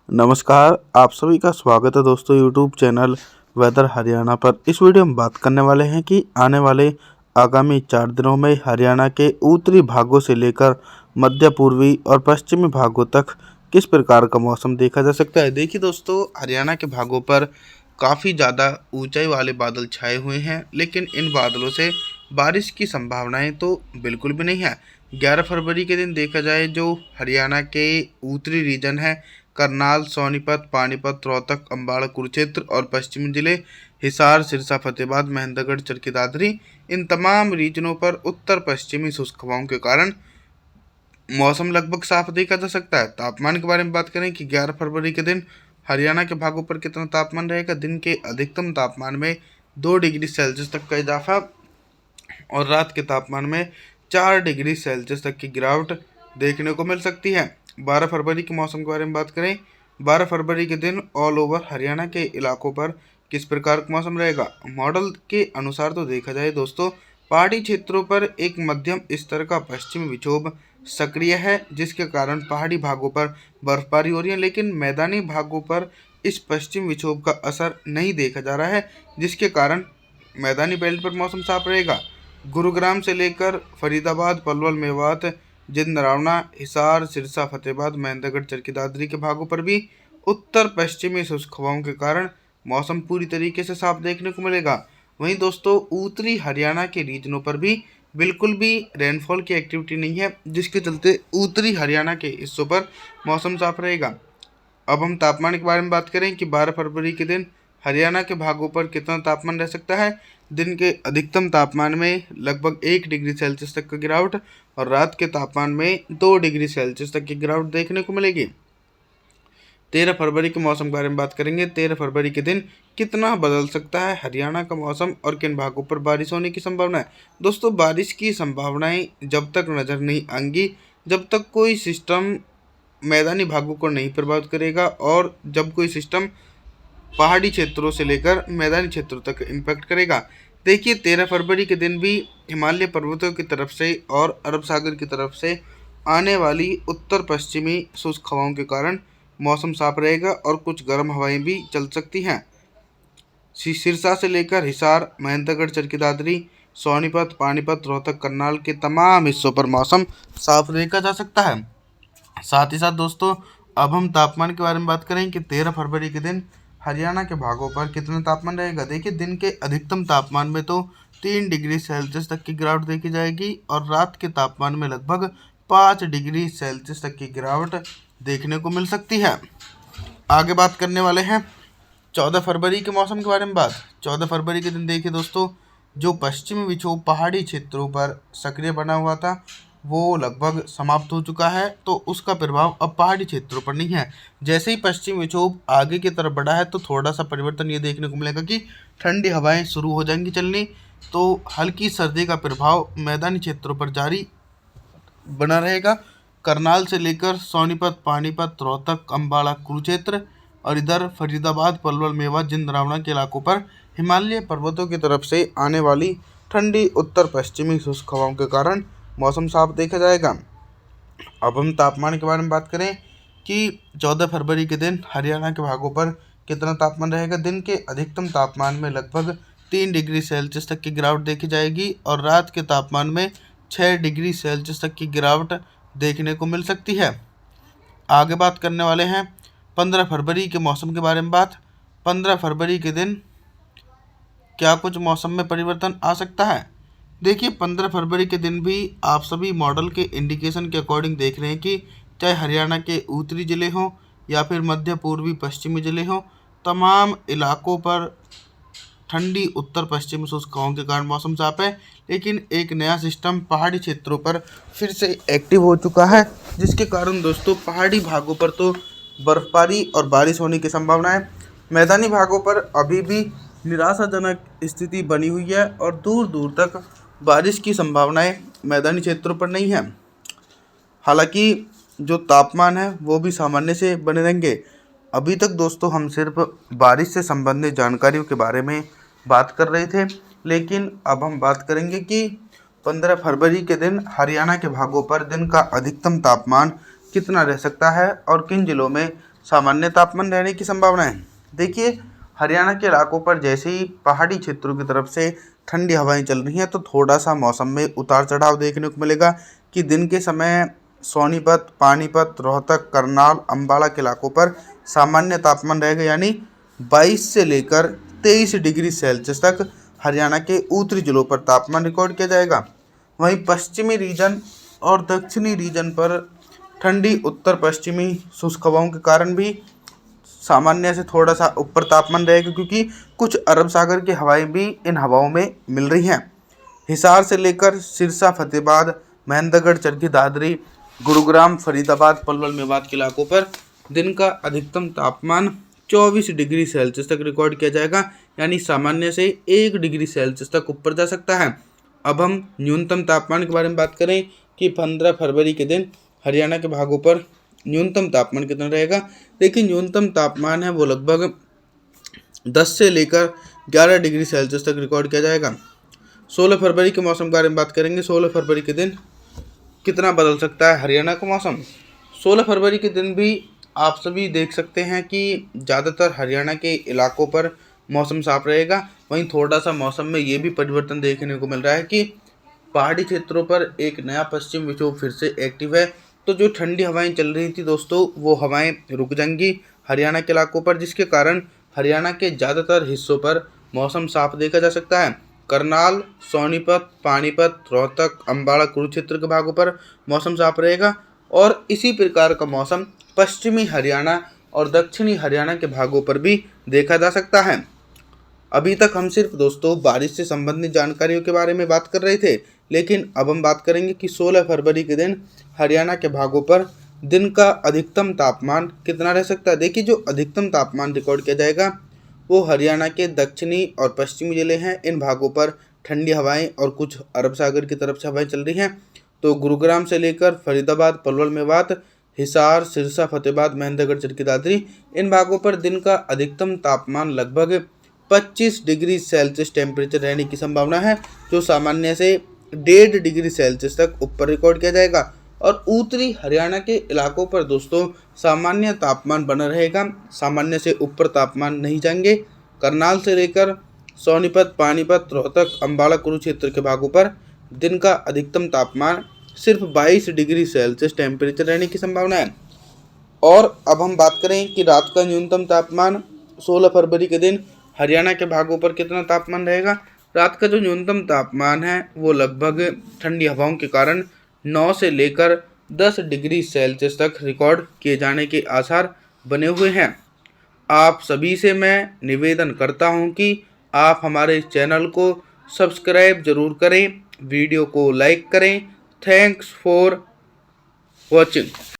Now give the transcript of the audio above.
नमस्कार, आप सभी का स्वागत है दोस्तों यूट्यूब चैनल वेदर हरियाणा पर। इस वीडियो में बात करने वाले हैं कि आने वाले आगामी 4 दिनों में हरियाणा के उत्तरी भागों से लेकर मध्य पूर्वी और पश्चिमी भागों तक किस प्रकार का मौसम देखा जा सकता है। देखिए दोस्तों, हरियाणा के भागों पर काफ़ी ज़्यादा ऊंचाई वाले बादल छाए हुए हैं, लेकिन इन बादलों से बारिश की संभावनाएं तो बिल्कुल भी नहीं है। 11 फरवरी के दिन देखा जाए, जो हरियाणा के उत्तरी रीजन है, करनाल, सोनीपत, पानीपत, रोहतक, अम्बाड़ा, कुरुक्षेत्र और पश्चिमी जिले हिसार, सिरसा, फतेहाबाद, महेंद्रगढ़, चरखी दादरी, इन तमाम रीजनों पर उत्तर पश्चिमी शुष्क हवाओं के कारण मौसम लगभग साफ देखा जा सकता है। तापमान के बारे में बात करें कि 11 फरवरी के दिन हरियाणा के भागों पर कितना तापमान रहेगा। दिन के अधिकतम तापमान में 2 डिग्री सेल्सियस तक का इजाफा और रात के तापमान में 4 डिग्री सेल्सियस तक की गिरावट देखने को मिल सकती है। 12 फरवरी के मौसम के बारे में बात करें, 12 फरवरी के दिन ऑल ओवर हरियाणा के इलाकों पर किस प्रकार का मौसम रहेगा। मॉडल के अनुसार तो देखा जाए दोस्तों, पहाड़ी क्षेत्रों पर एक मध्यम स्तर का पश्चिमी विक्षोभ सक्रिय है, जिसके कारण पहाड़ी भागों पर बर्फबारी हो रही है, लेकिन मैदानी भागों पर इस पश्चिमी विक्षोभ का असर नहीं देखा जा रहा है, जिसके कारण मैदानी बेल्ट पर मौसम साफ रहेगा। गुरुग्राम से लेकर फरीदाबाद, पलवल, मेवात, जिंद, नरावना, हिसार, सिरसा, फतेहाबाद, महेंद्रगढ़, चरखी दादरी के भागों पर भी उत्तर पश्चिमी शुष्क हवाओं के कारण मौसम पूरी तरीके से साफ देखने को मिलेगा। वहीं दोस्तों, उत्तरी हरियाणा के रीजनों पर भी बिल्कुल भी रेनफॉल की एक्टिविटी नहीं है, जिसके चलते उत्तरी हरियाणा के हिस्सों पर मौसम साफ रहेगा। अब हम तापमान के बारे में बात करें कि 12 फरवरी के दिन हरियाणा के भागों पर कितना तापमान रह सकता है। दिन के अधिकतम तापमान में लगभग 1 डिग्री सेल्सियस तक का गिरावट और रात के तापमान में 2 डिग्री सेल्सियस तक की गिरावट देखने को मिलेगी। 13 फरवरी के मौसम के बारे में बात करेंगे। 13 फरवरी के दिन कितना बदल सकता है हरियाणा का मौसम और किन भागों पर बारिश होने की संभावना है। दोस्तों, बारिश की संभावनाएं जब तक नज़र नहीं आएंगी, जब तक कोई सिस्टम मैदानी भागों को नहीं प्रभावित करेगा और जब कोई सिस्टम पहाड़ी क्षेत्रों से लेकर मैदानी क्षेत्रों तक इम्पैक्ट करेगा। देखिए, 13 फरवरी के दिन भी हिमालय पर्वतों की तरफ से और अरब सागर की तरफ से आने वाली उत्तर पश्चिमी शुष्क हवाओं के कारण मौसम साफ रहेगा और कुछ गर्म हवाएं भी चल सकती हैं। सिरसा से लेकर हिसार, महेंद्रगढ़, चरखी दादरी, सोनीपत, पानीपत, रोहतक, करनाल के तमाम हिस्सों पर मौसम साफ देखा जा सकता है। साथ ही साथ दोस्तों, अब हम तापमान के बारे में बात करें कि 13 फरवरी के दिन हरियाणा के भागों पर कितना तापमान रहेगा। देखिए, दिन के अधिकतम तापमान में तो 3 डिग्री सेल्सियस तक की गिरावट देखी जाएगी और रात के तापमान में लगभग 5 डिग्री सेल्सियस तक की गिरावट देखने को मिल सकती है। आगे बात करने वाले हैं 14 फरवरी के मौसम के बारे में बात। 14 फरवरी के दिन देखिए दोस्तों, जो पश्चिमी विक्षोभ पहाड़ी क्षेत्रों पर सक्रिय बना हुआ था, वो लगभग समाप्त हो चुका है, तो उसका प्रभाव अब पहाड़ी क्षेत्रों पर नहीं है। जैसे ही पश्चिमी विक्षोभ आगे की तरफ बढ़ा है, तो थोड़ा सा परिवर्तन ये देखने को मिलेगा कि ठंडी हवाएं शुरू हो जाएंगी चलनी, तो हल्की सर्दी का प्रभाव मैदानी क्षेत्रों पर जारी बना रहेगा। करनाल से लेकर सोनीपत, पानीपत, रोहतक, अम्बाड़ा, कुरुक्षेत्र और इधर फरीदाबाद, पलवल, मेवात, जिंद, रावणा के इलाकों पर हिमालय पर्वतों की तरफ से आने वाली ठंडी उत्तर पश्चिमी शुष्क हवाओं के कारण मौसम साफ देखा जाएगा। अब हम तापमान के बारे में बात करें कि 14 फरवरी के दिन हरियाणा के भागों पर कितना तापमान रहेगा। दिन के अधिकतम तापमान में लगभग 3 डिग्री सेल्सियस तक की गिरावट देखी जाएगी और रात के तापमान में 6 डिग्री सेल्सियस तक की गिरावट देखने को मिल सकती है। आगे बात करने वाले हैं 15 फरवरी के मौसम के बारे में बात। 15 फरवरी के दिन क्या कुछ मौसम में परिवर्तन आ सकता है। देखिए, 15 फरवरी के दिन भी आप सभी मॉडल के इंडिकेशन के अकॉर्डिंग देख रहे हैं कि चाहे हरियाणा के उत्तरी ज़िले हों या फिर मध्य पूर्वी पश्चिमी ज़िले हों, तमाम इलाकों पर ठंडी उत्तर पश्चिमी शुष्क हवाओं के कारण मौसम साफ है, लेकिन एक नया सिस्टम पहाड़ी क्षेत्रों पर फिर से एक्टिव हो चुका है, जिसके कारण दोस्तों पहाड़ी भागों पर तो बर्फबारी और बारिश होने की संभावना है। मैदानी भागों पर अभी भी निराशाजनक स्थिति बनी हुई है और दूर दूर तक बारिश की संभावनाएं मैदानी क्षेत्रों पर नहीं है। हालांकि जो तापमान है वो भी सामान्य से बने रहेंगे। अभी तक दोस्तों हम सिर्फ बारिश से संबंधित जानकारियों के बारे में बात कर रहे थे, लेकिन अब हम बात करेंगे कि 15 फरवरी के दिन हरियाणा के भागों पर दिन का अधिकतम तापमान कितना रह सकता है और किन जिलों में सामान्य तापमान रहने की संभावना है। देखिए, हरियाणा के इलाकों पर जैसे ही पहाड़ी क्षेत्रों की तरफ से ठंडी हवाएं चल रही हैं तो थोड़ा सा मौसम में उतार चढ़ाव देखने को मिलेगा कि दिन के समय सोनीपत, पानीपत, रोहतक, करनाल, अम्बाला के इलाकों पर सामान्य तापमान रहेगा, यानी 22 से लेकर 23 डिग्री सेल्सियस तक हरियाणा के उत्तरी जिलों पर तापमान रिकॉर्ड किया जाएगा। वहीं पश्चिमी रीजन और दक्षिणी रीजन पर ठंडी उत्तर पश्चिमी शुष्क हवाओं के कारण भी सामान्य से थोड़ा सा ऊपर तापमान रहेगा, क्योंकि कुछ अरब सागर की हवाएं भी इन हवाओं में मिल रही हैं। हिसार से लेकर सिरसा, फतेहाबाद, महेंद्रगढ़, चरखी दादरी, गुरुग्राम, फरीदाबाद, पलवल, मेवात के इलाकों पर दिन का अधिकतम तापमान 24 डिग्री सेल्सियस तक रिकॉर्ड किया जाएगा, यानी सामान्य से 1 डिग्री सेल्सियस तक ऊपर जा सकता है। अब हम न्यूनतम तापमान के बारे में बात करें कि 15 फरवरी के दिन हरियाणा के भागों पर न्यूनतम तापमान कितना रहेगा। देखिए, न्यूनतम तापमान है वो लगभग 10 से लेकर 11 डिग्री सेल्सियस तक रिकॉर्ड किया जाएगा। 16 फरवरी के मौसम के बारे में बात करेंगे। 16 फरवरी के दिन कितना बदल सकता है हरियाणा का मौसम। 16 फरवरी के दिन भी आप सभी देख सकते हैं कि ज़्यादातर हरियाणा के इलाकों पर मौसम साफ रहेगा। वहीं थोड़ा सा मौसम में ये भी परिवर्तन देखने को मिल रहा है कि पहाड़ी क्षेत्रों पर एक नया पश्चिम विक्षोभ फिर से एक्टिव है, तो जो ठंडी हवाएं चल रही थी दोस्तों, वो हवाएं रुक जाएंगी हरियाणा के इलाकों पर, जिसके कारण हरियाणा के ज़्यादातर हिस्सों पर मौसम साफ देखा जा सकता है। करनाल, सोनीपत, पानीपत, रोहतक, अम्बाला, कुरुक्षेत्र के भागों पर मौसम साफ रहेगा और इसी प्रकार का मौसम पश्चिमी हरियाणा और दक्षिणी हरियाणा के भागों पर भी देखा जा सकता है। अभी तक हम सिर्फ दोस्तों बारिश से संबंधित जानकारियों के बारे में बात कर रहे थे, लेकिन अब हम बात करेंगे कि 16 फरवरी के दिन हरियाणा के भागों पर दिन का अधिकतम तापमान कितना रह सकता है। देखिए, जो अधिकतम तापमान रिकॉर्ड किया जाएगा वो हरियाणा के दक्षिणी और पश्चिमी जिले हैं। इन भागों पर ठंडी हवाएं और कुछ अरब सागर की तरफ से हवाएं चल रही हैं। तो गुरुग्राम से लेकर फरीदाबाद, पलवल, मेवात, हिसार, सिरसा, फतेहाबाद, महेंद्रगढ़, चरखी दादरी, इन भागों पर दिन का अधिकतम तापमान लगभग 25 डिग्री सेल्सियस टेम्परेचर रहने की संभावना है, जो सामान्य से 1.5 डिग्री सेल्सियस तक ऊपर रिकॉर्ड किया जाएगा। और उत्तरी हरियाणा के इलाकों पर दोस्तों सामान्य तापमान बना रहेगा, सामान्य से ऊपर तापमान नहीं जाएंगे। करनाल से लेकर सोनीपत, पानीपत, रोहतक, अम्बाला, कुरुक्षेत्र के भागों पर दिन का अधिकतम तापमान सिर्फ 22 डिग्री सेल्सियस टेम्परेचर रहने की संभावना है। और अब हम बात करें कि रात का न्यूनतम तापमान 16 फरवरी के दिन हरियाणा के भागों पर कितना तापमान रहेगा। रात का जो न्यूनतम तापमान है वो लगभग ठंडी हवाओं के कारण 9 से लेकर 10 डिग्री सेल्सियस तक रिकॉर्ड किए जाने के आसार बने हुए हैं। आप सभी से मैं निवेदन करता हूं कि आप हमारे इस चैनल को सब्सक्राइब जरूर करें, वीडियो को लाइक करें। Thanks for watching.